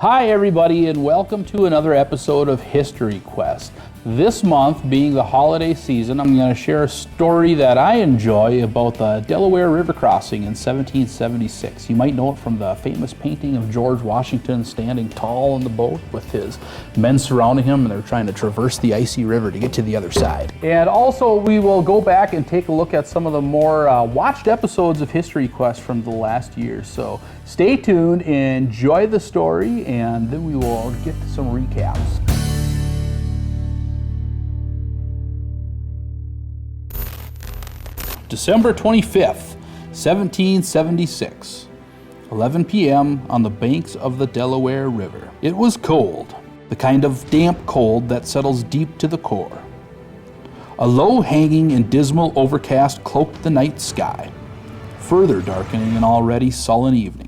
Hi everybody, and welcome to another episode of History Quest. This month, being the holiday season, I'm going to share a story that I enjoy about the Delaware River crossing in 1776. You might know it from the famous painting of George Washington standing tall in the boat with his men surrounding him, and they're trying to traverse the icy river to get to the other side. And also, we will go back and take a look at some of the more watched episodes of History Quest from the last year. So stay tuned, enjoy the story, and then we will get to some recaps. December 25th, 1776, 11 p.m. on the banks of the Delaware River. It was cold, the kind of damp cold that settles deep to the core. A low-hanging and dismal overcast cloaked the night sky, further darkening an already sullen evening.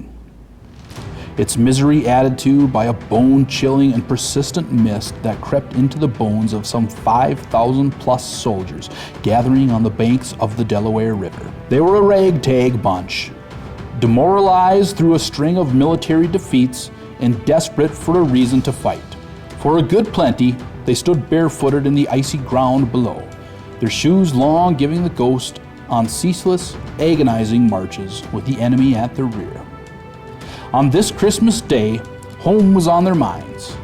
Its misery added to by a bone-chilling and persistent mist that crept into the bones of some 5,000-plus soldiers gathering on the banks of the Delaware River. They were a ragtag bunch, demoralized through a string of military defeats and desperate for a reason to fight. For a good plenty, they stood barefooted in the icy ground below, their shoes long giving the ghost on ceaseless, agonizing marches with the enemy at their rear. On this Christmas Day, home was on their minds.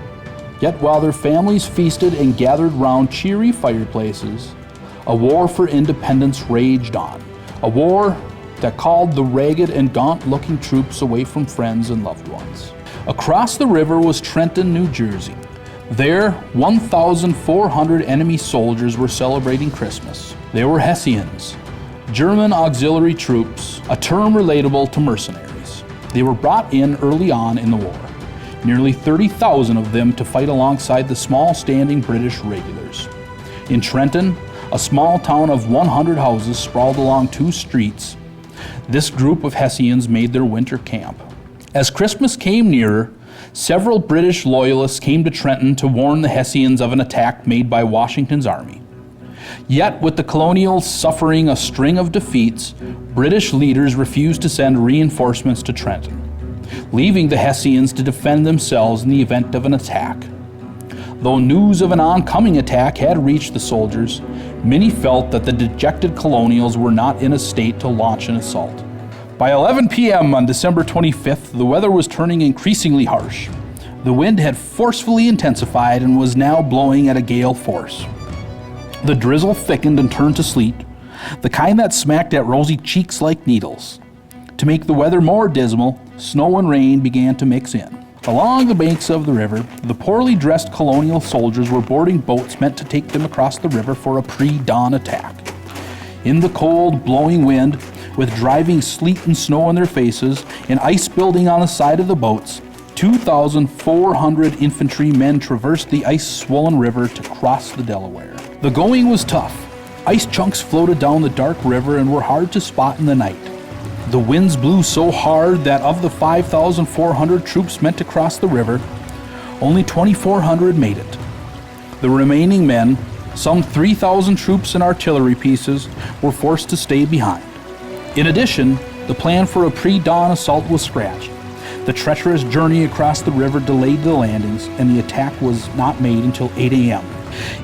Yet while their families feasted and gathered round cheery fireplaces, a war for independence raged on. A war that called the ragged and gaunt-looking troops away from friends and loved ones. Across the river was Trenton, New Jersey. There, 1,400 enemy soldiers were celebrating Christmas. They were Hessians, German auxiliary troops, a term relatable to mercenaries. They were brought in early on in the war, nearly 30,000 of them to fight alongside the small standing British regulars. In Trenton, a small town of 100 houses sprawled along two streets, this group of Hessians made their winter camp. As Christmas came nearer, several British loyalists came to Trenton to warn the Hessians of an attack made by Washington's army. Yet, with the colonials suffering a string of defeats, British leaders refused to send reinforcements to Trenton, leaving the Hessians to defend themselves in the event of an attack. Though news of an oncoming attack had reached the soldiers, many felt that the dejected colonials were not in a state to launch an assault. By 11 p.m. on December 25th, the weather was turning increasingly harsh. The wind had forcefully intensified and was now blowing at a gale force. The drizzle thickened and turned to sleet, the kind that smacked at rosy cheeks like needles. To make the weather more dismal, snow and rain began to mix in. Along the banks of the river, the poorly dressed colonial soldiers were boarding boats meant to take them across the river for a pre-dawn attack. In the cold, blowing wind, with driving sleet and snow on their faces and ice building on the side of the boats, 2,400 infantry men traversed the ice-swollen river to cross the Delaware. The going was tough. Ice chunks floated down the dark river and were hard to spot in the night. The winds blew so hard that of the 5,400 troops meant to cross the river, only 2,400 made it. The remaining men, some 3,000 troops and artillery pieces, were forced to stay behind. In addition, the plan for a pre-dawn assault was scratched. The treacherous journey across the river delayed the landings, and the attack was not made until 8 a.m.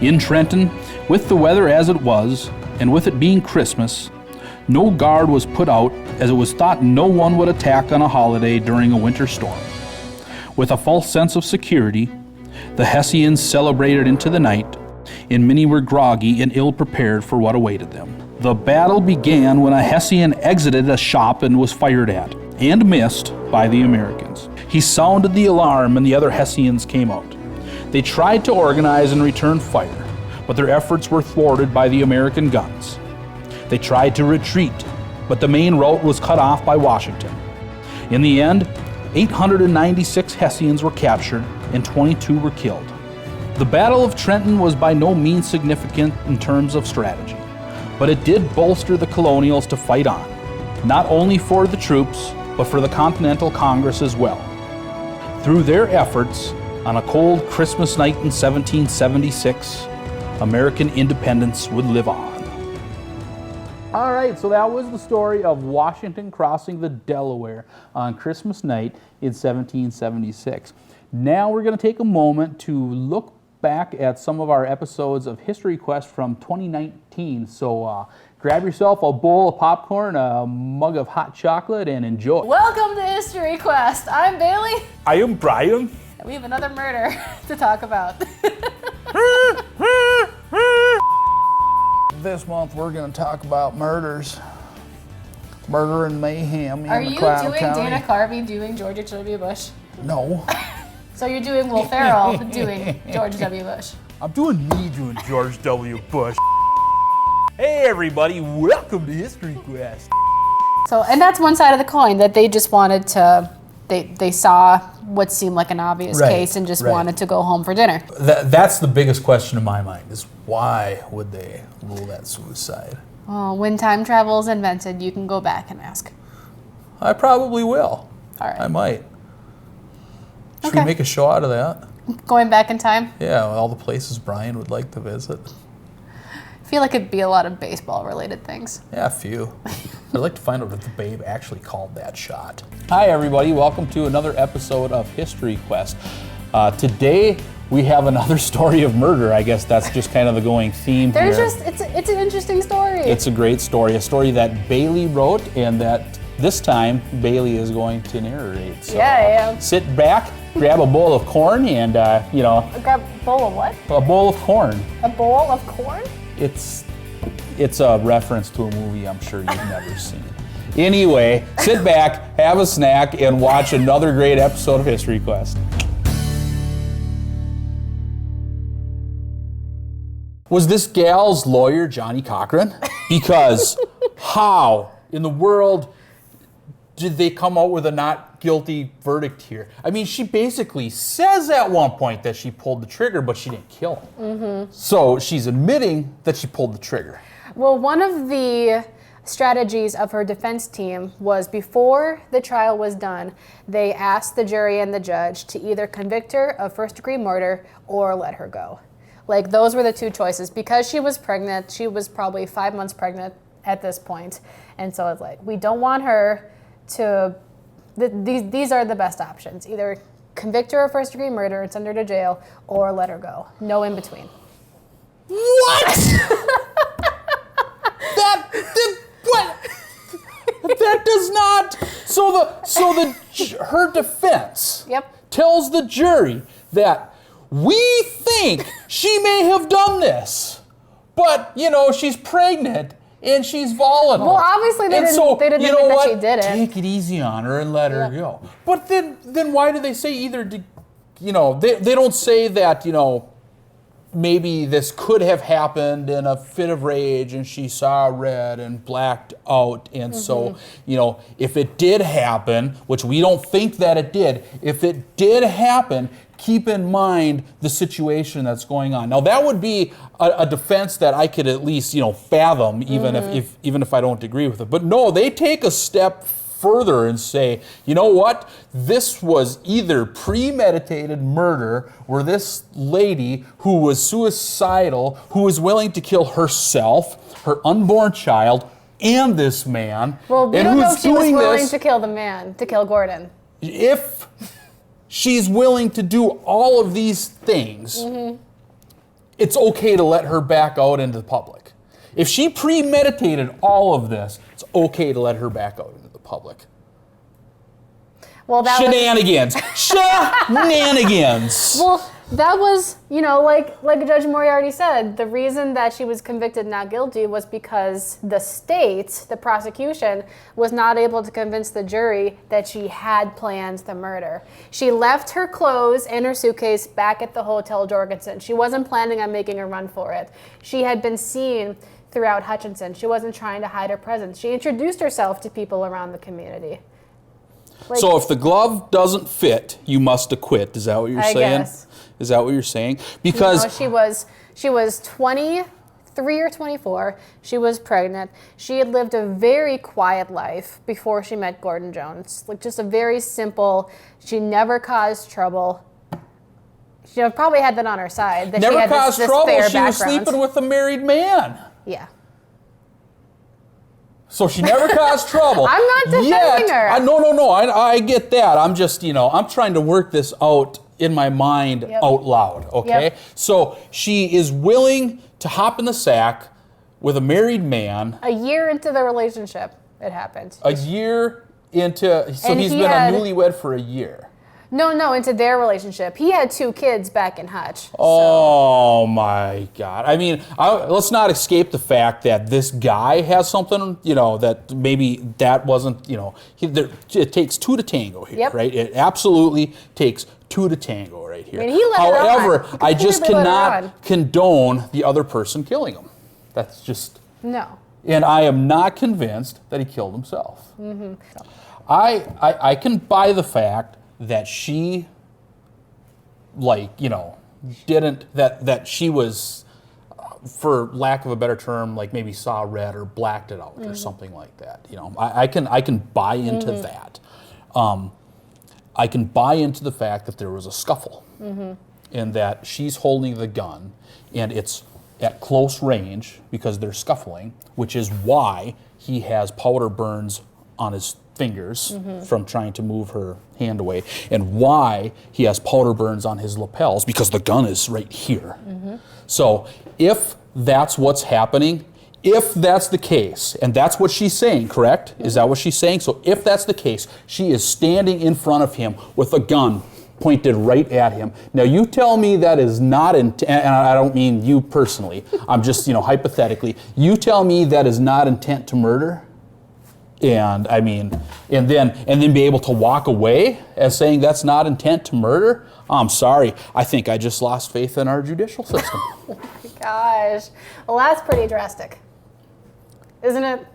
In Trenton, with the weather as it was, and with it being Christmas, no guard was put out, as it was thought no one would attack on a holiday during a winter storm. With a false sense of security, the Hessians celebrated into the night, and many were groggy and ill-prepared for what awaited them. The battle began when a Hessian exited a shop and was fired at, and missed, by the Americans. He sounded the alarm and the other Hessians came out. They tried to organize and return fire, but their efforts were thwarted by the American guns. They tried to retreat, but the main route was cut off by Washington. In the end, 896 Hessians were captured and 22 were killed. The Battle of Trenton was by no means significant in terms of strategy, but it did bolster the colonials to fight on, not only for the troops, but for the Continental Congress as well. Through their efforts, on a cold Christmas night in 1776, American independence would live on. All right, so that was the story of Washington crossing the Delaware on Christmas night in 1776. Now we're going to take a moment to look back at some of our episodes of History Quest from 2019. So grab yourself a bowl of popcorn, a mug of hot chocolate, and enjoy. Welcome to History Quest. I'm Bailey. I am Brian. And we have another murder to talk about. This month we're going to talk about murders. Murder and mayhem Are in you MacLeod doing County. Dana Carvey doing George W. Bush? No. So you're doing Will Ferrell doing George W. Bush. I'm doing me doing George W. Bush. Hey everybody, welcome to History Quest. So, and that's one side of the coin, that they just wanted to, they saw what seemed like an obvious case and just wanted to go home for dinner. That's the biggest question in my mind, is why would they rule that suicide? Oh, when time travel is invented, you can go back and ask. I probably will. All right. I might. Should we make a show out of that? Going back in time? Yeah, all the places Brian would like to visit. I feel like it'd be a lot of baseball-related things. Yeah, a few. I'd like to find out if the Babe actually called that shot. Hi, everybody. Welcome to another episode of History Quest. Today, we have another story of murder. I guess that's just kind of the going theme here. It's an interesting story. It's a great story. A story that Bailey wrote and that this time Bailey is going to narrate. So, yeah, I am. Sit back, grab a bowl of corn, and, Grab a bowl of what? A bowl of corn. A bowl of corn? It's a reference to a movie I'm sure you've never seen. Anyway, sit back, have a snack, and watch another great episode of History Quest. Was this gal's lawyer Johnnie Cochran? Because how in the world did they come out with a not guilty verdict here? I mean, she basically says at one point that she pulled the trigger, but she didn't kill him. Mm-hmm. So she's admitting that she pulled the trigger. Well, one of the strategies of her defense team was, before the trial was done, they asked the jury and the judge to either convict her of first-degree murder or let her go. Like, those were the two choices. Because she was pregnant, she was probably 5 months pregnant at this point. And so it's like, we don't want her to, these are the best options. Either convict her of first-degree murder and send her to jail, or let her go. No in between. What? What? That does not. Her defense tells the jury that we think she may have done this, but she's pregnant and she's volatile. Well, obviously they didn't think that she did it. Take it easy on her and let her go. But then why do they say either? They don't say that maybe this could have happened in a fit of rage and she saw red and blacked out. And so, if it did happen, which we don't think that it did, if it did happen, keep in mind the situation that's going on. Now, that would be a defense that I could at least, fathom, even if I don't agree with it. But no, they take a step further and say, you know what? This was either premeditated murder, where this lady who was suicidal, who was willing to kill herself, her unborn child, and this man. Well, we don't know if she was willing to kill the man, to kill Gordon. If she's willing to do all of these things, it's okay to let her back out into the public. If she premeditated all of this, it's okay to let her back out into the public. Well, that Shenanigans. Shenanigans. Well, that was, like Judge Moriarty said, the reason that she was convicted not guilty was because the state, the prosecution, was not able to convince the jury that she had planned the murder. She left her clothes and her suitcase back at the Hotel Jorgensen. She wasn't planning on making a run for it. She had been seen throughout Hutchinson. She wasn't trying to hide her presence. She introduced herself to people around the community. So if the glove doesn't fit, you must acquit. Is that what you're saying? Guess. Is that what you're saying? Because she was 23 or 24. She was pregnant. She had lived a very quiet life before she met Gordon Jones. Like, just a very simple. She never caused trouble. She probably had that on her side. That never she had caused this trouble. fair She was background. sleeping with a married man. Yeah. So she never caused trouble. I'm not defending her. No. I get that. I'm just, I'm trying to work this out in my mind Yep. out loud, okay? Yep. So she is willing to hop in the sack with a married man. A year into the relationship, it happened. A year into, so And he's he been had- a newlywed for a year. No, into their relationship. He had 2 kids back in Hutch. Oh my God. I mean, let's not escape the fact that this guy has something, you know, that maybe that wasn't, you know, it takes 2 to tango here, Yep. right? It absolutely takes 2 to tango right here. I mean, he let her However, on. He I just completely let her cannot on. condone the other person killing him. That's just, No. and I am not convinced that he killed himself. Mm-hmm. I can buy the fact that she, like, you know, that she was, for lack of a better term, like maybe saw red or blacked it out or something like that. You know, I can buy into that. I can buy into the fact that there was a scuffle and that she's holding the gun and it's at close range because they're scuffling, which is why he has powder burns on his fingers from trying to move her hand away, and why he has powder burns on his lapels because the gun is right here. So if that's what's happening, if that's the case, and that's what she's saying, correct? Is that what she's saying? So if that's the case, she is standing in front of him with a gun pointed right at him. Now you tell me that is not intent, and I don't mean you personally, I'm just, you know, hypothetically, you tell me that is not intent to murder? And I mean, and then be able to walk away as saying that's not intent to murder? I'm sorry. I think I just lost faith in our judicial system. Oh my gosh. Well, that's pretty drastic, isn't it?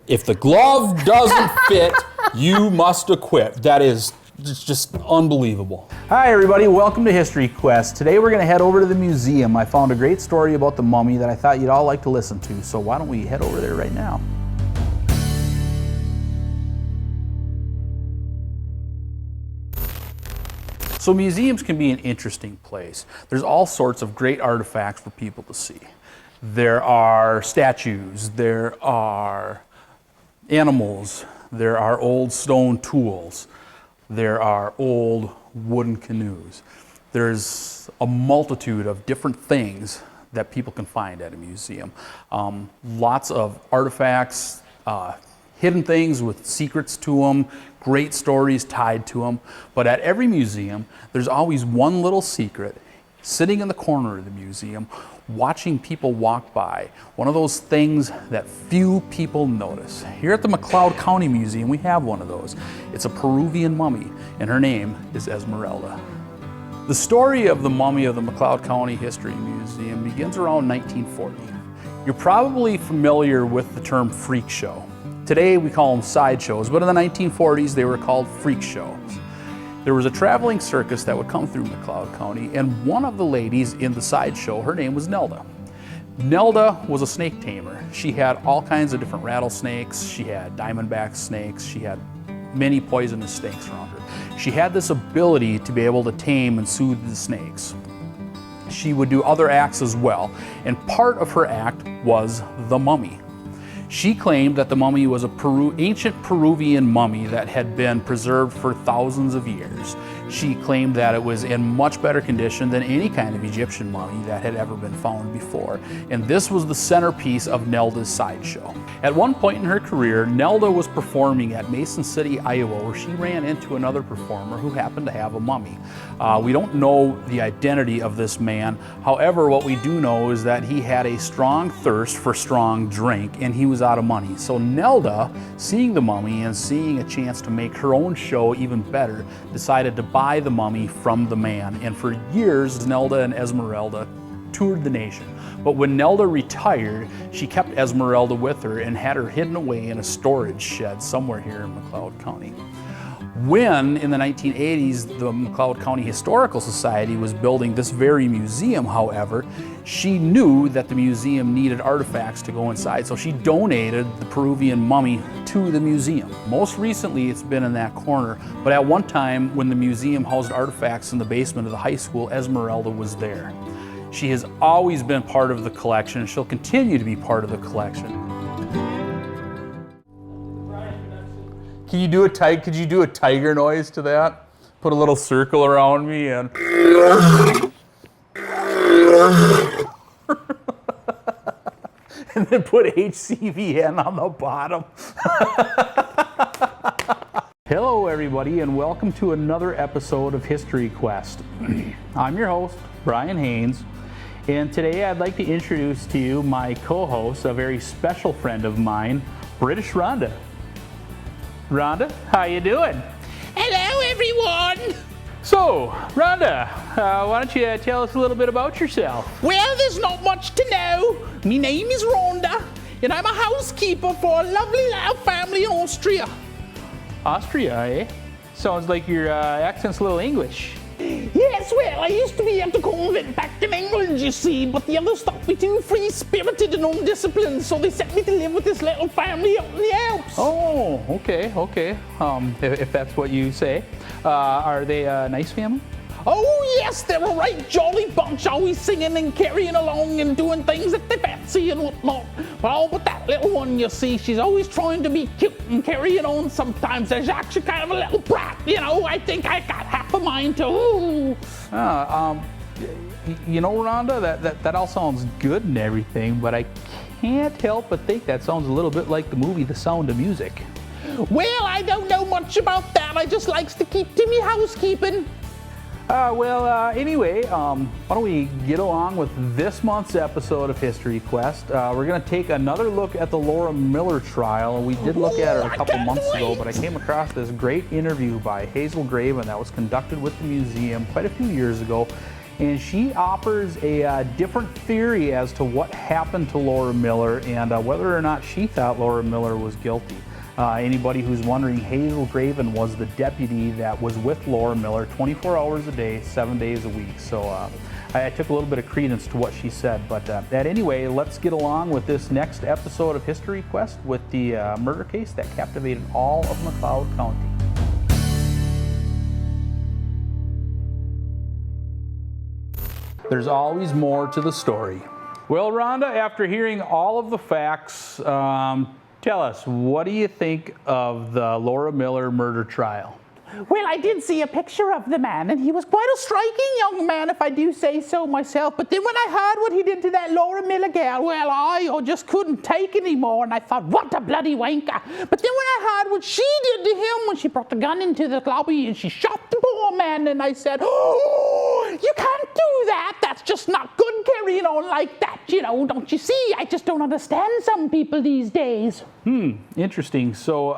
If the glove doesn't fit, you must acquit. That is just unbelievable. Hi everybody, welcome to History Quest. Today we're going to head over to the museum. I found a great story about the mummy that I thought you'd all like to listen to. So why don't we head over there right now? So museums can be an interesting place. There's all sorts of great artifacts for people to see. There are statues, there are animals, there are old stone tools, there are old wooden canoes. There's a multitude of different things that people can find at a museum. Lots of artifacts, hidden things with secrets to them, great stories tied to them. But at every museum, there's always one little secret sitting in the corner of the museum, watching people walk by. One of those things that few people notice. Here at the MacLeod County Museum, we have one of those. It's a Peruvian mummy, and her name is Esmeralda. The story of the mummy of the MacLeod County History Museum begins around 1940. You're probably familiar with the term freak show. Today we call them sideshows, but in the 1940s they were called freak shows. There was a traveling circus that would come through MacLeod County, and one of the ladies in the sideshow, her name was Nelda. Nelda was a snake tamer. She had all kinds of different rattlesnakes, she had diamondback snakes, she had many poisonous snakes around her. She had this ability to be able to tame and soothe the snakes. She would do other acts as well, and part of her act was the mummy. She claimed that the mummy was an ancient Peruvian mummy that had been preserved for thousands of years. She claimed that it was in much better condition than any kind of Egyptian mummy that had ever been found before. And this was the centerpiece of Nelda's sideshow. At one point in her career, Nelda was performing at Mason City, Iowa, where she ran into another performer who happened to have a mummy. We don't know the identity of this man. However, what we do know is that he had a strong thirst for strong drink, and he was out of money. So Nelda, seeing the mummy and seeing a chance to make her own show even better, decided to buy the mummy from the man. And for years, Nelda and Esmeralda toured the nation. But when Nelda retired, she kept Esmeralda with her and had her hidden away in a storage shed somewhere here in MacLeod County. When, in the 1980s, the MacLeod County Historical Society was building this very museum, however, she knew that the museum needed artifacts to go inside, so she donated the Peruvian mummy to the museum. Most recently, it's been in that corner, but at one time, when the museum housed artifacts in the basement of the high school, Esmeralda was there. She has always been part of the collection, and she'll continue to be part of the collection. Could you do a tiger noise to that? Put a little circle around me and... and then put HCVN on the bottom. Hello everybody and welcome to another episode of History Quest. I'm your host, Brian Haynes, and today I'd like to introduce to you my co-host, a very special friend of mine, British Rhonda. Rhonda, how you doing? Hello, everyone! So, Rhonda, why don't you tell us a little bit about yourself? Well, there's not much to know. My name is Rhonda, and I'm a housekeeper for a lovely little family in Austria. Austria, eh? Sounds like your accent's a little English. Yes, well, I used to be at the convent back in England, you see, but the others thought me too free-spirited and undisciplined, so they sent me to live with this little family up in the Alps. Oh, okay. If that's what you say. Are they a nice family? Oh, yes, they're a right jolly bunch, always singing and carrying along and doing things that they fancy and whatnot. But that little one, you see, she's always trying to be cute and carrying on sometimes. She's actually kind of a little brat, you know. I think I got half a mind to, You know, Rhonda, that all sounds good and everything, but I can't help but think that sounds a little bit like the movie The Sound of Music. Well, I don't know much about that. I just likes to keep to me housekeeping. Anyway, why don't we get along with this month's episode of History Quest. We're going to take another look at the Laura Miller trial. We did look at it a couple months ago, but I came across this great interview by Hazel Graven that was conducted with the museum quite a few years ago. And she offers a different theory as to what happened to Laura Miller and whether or not she thought Laura Miller was guilty. Anybody who's wondering, Hazel Graven was the deputy that was with Laura Miller 24 hours a day, 7 days a week. So I took a little bit of credence to what she said. But anyway, let's get along with this next episode of History Quest with the murder case that captivated all of MacLeod County. There's always more to the story. Well, Rhonda, after hearing all of the facts, tell us, what do you think of the Laura Miller murder trial? Well, I did see a picture of the man, and he was quite a striking young man, if I do say so myself. But then when I heard what he did to that Laura Miller girl, well, I just couldn't take anymore, and I thought, what a bloody wanker. But then when I heard what she did to him when she brought the gun into the lobby and she shot the poor man, and I said, oh, you can't do that. That's just not good carrying on like that, you know, don't you see? I just don't understand some people these days. Interesting. So,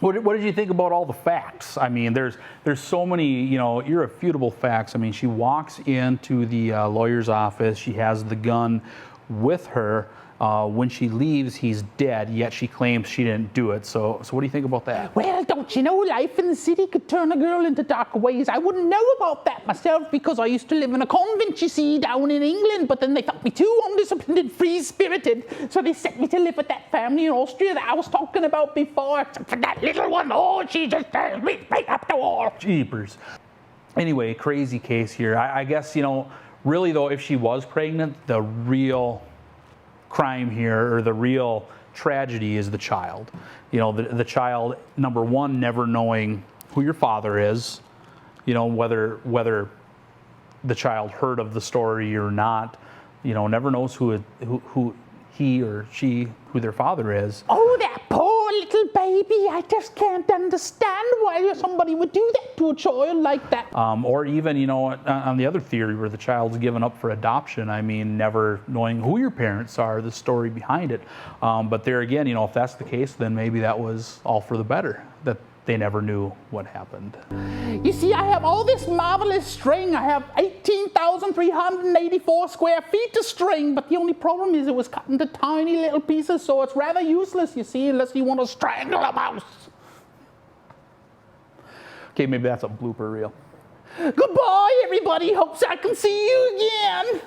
what did you think about all the facts? I mean, there's so many, you know, irrefutable facts. I mean, she walks into the lawyer's office. She has the gun with her. When she leaves, he's dead, yet she claims she didn't do it. So what do you think about that? Well, don't you know, life in the city could turn a girl into darker ways. I wouldn't know about that myself because I used to live in a convent, you see, down in England, but then they thought me too undisciplined and free-spirited, so they sent me to live with that family in Austria that I was talking about before, except for that little one. Oh, she just tears me right up the wall. Jeepers. Anyway, crazy case here. I guess, you know, really though, if she was pregnant, the real crime here, or the real tragedy, is the child. You know, the child, number one, never knowing who your father is, you know, whether the child heard of the story or not, you know, never knows who he or she, who their father is. Oh, that poor little baby. I just can't understand why somebody would do that to a child like that. Or even, you know, on the other theory where the child's given up for adoption, I mean, never knowing who your parents are, the story behind it. But there again, you know, if that's the case, then maybe that was all for the better, that they never knew what happened. You see, I have all this marvelous string. I have 18,384 square feet of string, but the only problem is it was cut into tiny little pieces, so it's rather useless, you see, unless you want to strangle a mouse. Okay, maybe that's a blooper reel. Goodbye, everybody. Hopes I can see you again.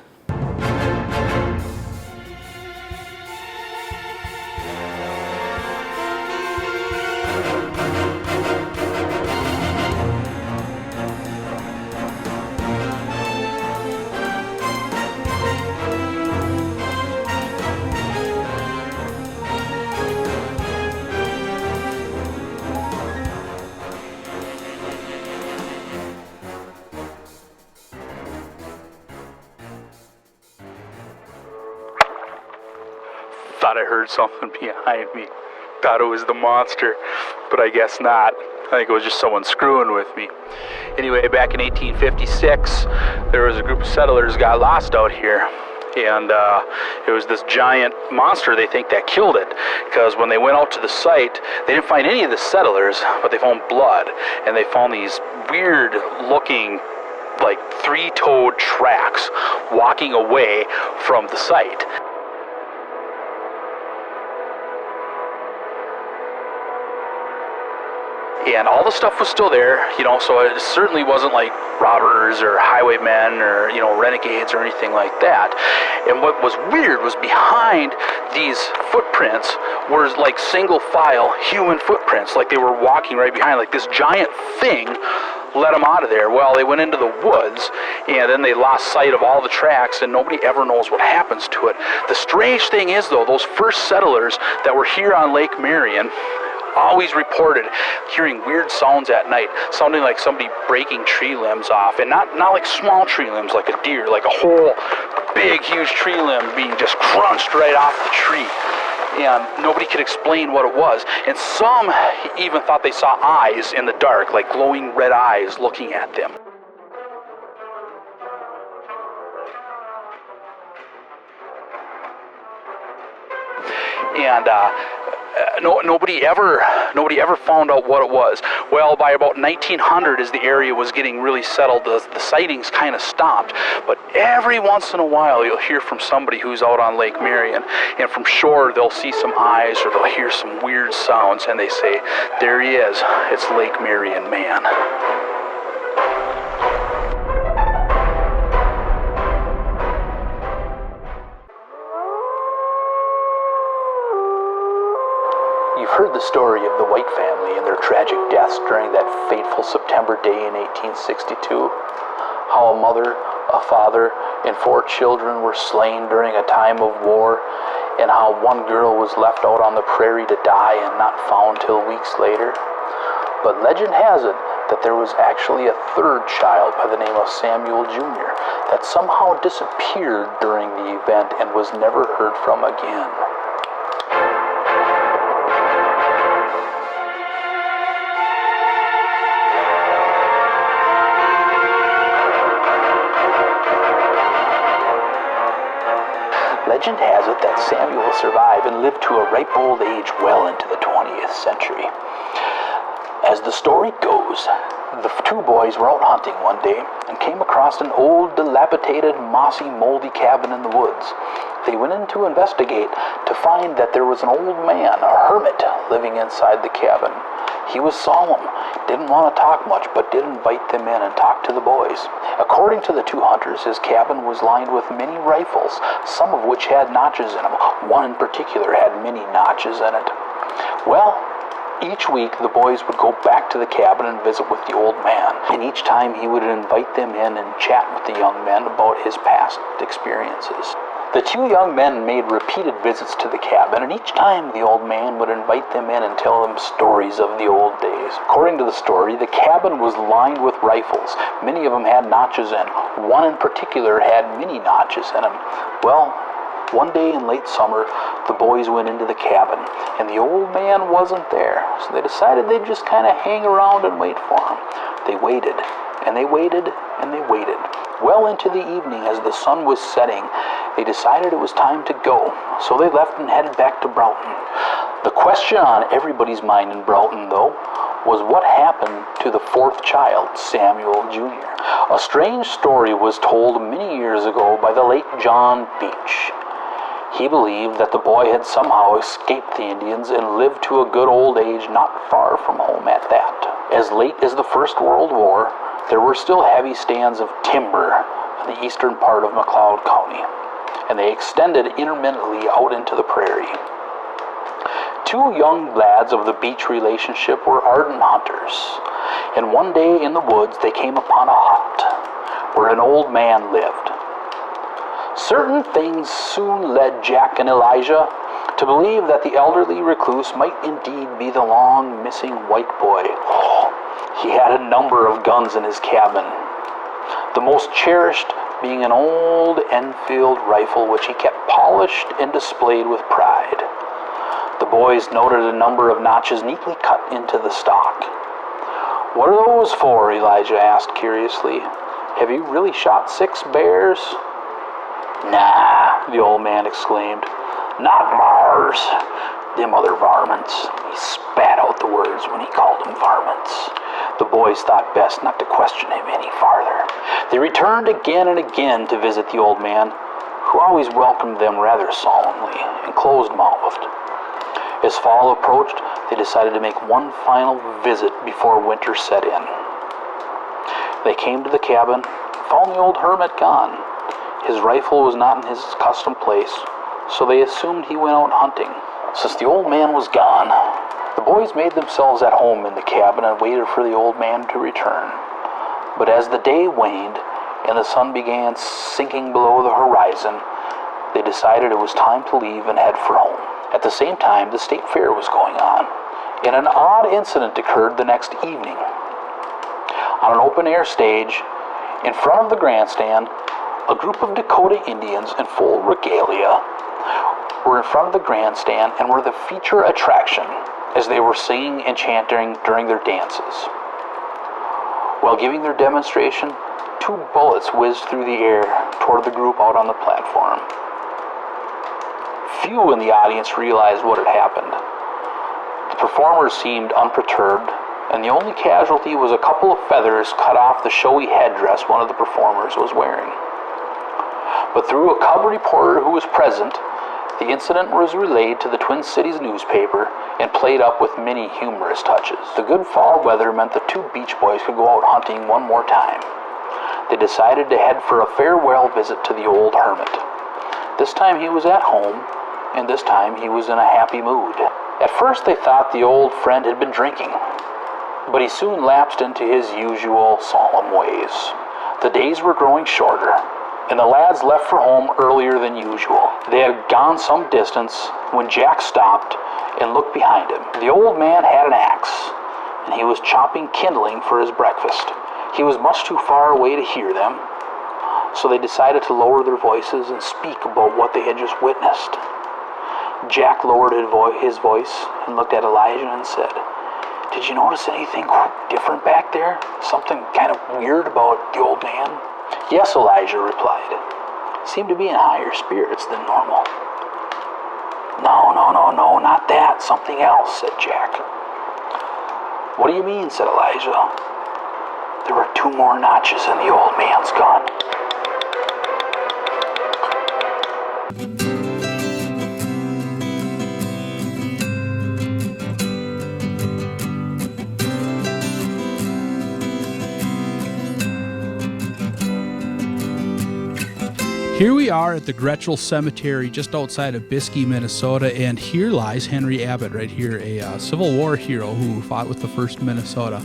thought I heard something behind me. Thought it was the monster, but I guess not. I think it was just someone screwing with me. Anyway, back in 1856, there was a group of settlers got lost out here. And it was this giant monster, they think, that killed it. Because when they went out to the site, they didn't find any of the settlers, but they found blood. And they found these weird-looking, like, three-toed tracks walking away from the site. And all the stuff was still there, you know, so it certainly wasn't like robbers or highwaymen or, you know, renegades or anything like that. And what was weird was behind these footprints were like single file human footprints, like they were walking right behind, like this giant thing let them out of there. Well, they went into the woods, and then they lost sight of all the tracks, and nobody ever knows what happens to it. The strange thing is, though, those first settlers that were here on Lake Marion always reported hearing weird sounds at night, sounding like somebody breaking tree limbs off, and not like small tree limbs like a deer, like a whole big, huge tree limb being just crunched right off the tree. And nobody could explain what it was. And some even thought they saw eyes in the dark, like glowing red eyes looking at them. And nobody ever found out what it was. Well, by about 1900, as the area was getting really settled, the sightings kind of stopped. But every once in a while, you'll hear from somebody who's out on Lake Marion, and from shore, they'll see some eyes or they'll hear some weird sounds, and they say, "There he is. It's Lake Marion Man." You've heard the story of the White family and their tragic deaths during that fateful September day in 1862. How a mother, a father, and 4 children were slain during a time of war, and how one girl was left out on the prairie to die and not found till weeks later. But legend has it that there was actually a 3rd child by the name of Samuel Jr. that somehow disappeared during the event and was never heard from again. Legend has it that Samuel survived and lived to a ripe old age well into the 20th century. As the story goes, the 2 boys were out hunting one day and came across an old, dilapidated, mossy, moldy cabin in the woods. They went in to investigate to find that there was an old man, a hermit, living inside the cabin. He was solemn, didn't want to talk much, but did invite them in and talk to the boys. According to the 2 hunters, his cabin was lined with many rifles, some of which had notches in them. One in particular had many notches in it. Well, each week the boys would go back to the cabin and visit with the old man, and each time he would invite them in and chat with the young men about his past experiences. The 2 young men made repeated visits to the cabin, and each time the old man would invite them in and tell them stories of the old days. According to the story, the cabin was lined with rifles. Many of them had notches in. One in particular had many notches in him. Well, one day in late summer, the boys went into the cabin, and the old man wasn't there, so they decided they'd just kind of hang around and wait for him. They waited, and they waited, and they waited. Well into the evening, as the sun was setting, they decided it was time to go, so they left and headed back to Broughton. The question on everybody's mind in Broughton, though, was what happened to the 4th child, Samuel Jr. A strange story was told many years ago by the late John Beach. He believed that the boy had somehow escaped the Indians and lived to a good old age not far from home at that. As late as the First World War, there were still heavy stands of timber in the eastern part of MacLeod County, and they extended intermittently out into the prairie. 2 young lads of the Beach relationship were ardent hunters, and one day in the woods they came upon a hut where an old man lived. Certain things soon led Jack and Elijah to believe that the elderly recluse might indeed be the long-missing white boy. He had a number of guns in his cabin, the most cherished being an old Enfield rifle which he kept polished and displayed with pride. boys noted a number of notches neatly cut into the stock. "What are those for?" Elijah asked curiously. "Have you really shot 6 bears?" "Nah," the old man exclaimed. "Not Mars. Them other varmints." He spat out the words when he called them varmints. The boys thought best not to question him any farther. They returned again and again to visit the old man, who always welcomed them rather solemnly and closed-mouthed. As fall approached, they decided to make one final visit before winter set in. They came to the cabin, found the old hermit gone. His rifle was not in his accustomed place, so they assumed he went out hunting. Since the old man was gone, the boys made themselves at home in the cabin and waited for the old man to return. But as the day waned and the sun began sinking below the horizon, they decided it was time to leave and head for home. At the same time, the state fair was going on, and an odd incident occurred the next evening. On an open-air stage, in front of the grandstand, a group of Dakota Indians in full regalia were in front of the grandstand and were the feature attraction as they were singing and chanting during their dances. While giving their demonstration, 2 bullets whizzed through the air toward the group out on the platform. Few in the audience realized what had happened. The performers seemed unperturbed, and the only casualty was a couple of feathers cut off the showy headdress one of the performers was wearing. But through a cub reporter who was present, the incident was relayed to the Twin Cities newspaper and played up with many humorous touches. The good fall weather meant the 2 Beach Boys could go out hunting one more time. They decided to head for a farewell visit to the old hermit. This time he was at home, and this time he was in a happy mood. At first they thought the old friend had been drinking, but he soon lapsed into his usual solemn ways. The days were growing shorter, and the lads left for home earlier than usual. They had gone some distance when Jack stopped and looked behind him. The old man had an axe, and he was chopping kindling for his breakfast. He was much too far away to hear them, so they decided to lower their voices and speak about what they had just witnessed. Jack lowered his voice and looked at Elijah and said, "Did you notice anything different back there? Something kind of weird about the old man?" "Yes," Elijah replied. "Seemed to be in higher spirits than normal." No, not that. Something else," said Jack. "What do you mean?" said Elijah. "There were 2 more notches in the old man's gun." Here we are at the Gretchel Cemetery just outside of Biskie, Minnesota, and here lies Henry Abbott right here, a Civil War hero who fought with the 1st Minnesota.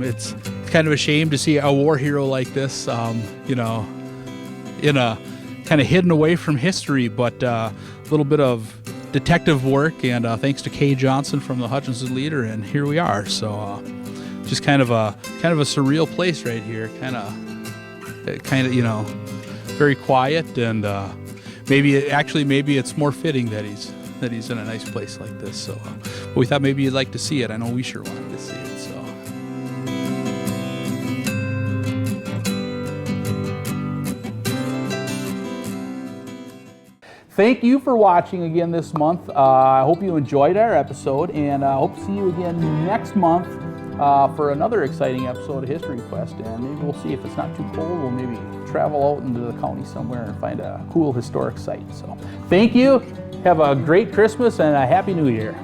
It's kind of a shame to see a war hero like this, in a kind of hidden away from history, but a little bit of detective work, and thanks to Kay Johnson from the Hutchinson Leader, and here we are. So just kind of a surreal place right here, kind of very quiet, and maybe it's more fitting that he's in a nice place like this. So but we thought maybe you'd like to see it. I know we sure wanted to see it. So. Thank you for watching again this month. I hope you enjoyed our episode, and I hope to see you again next month for another exciting episode of History Quest. And maybe we'll see if it's not too cold, we'll maybe travel out into the county somewhere and find a cool historic site. So thank you. Have a great Christmas and a Happy New Year.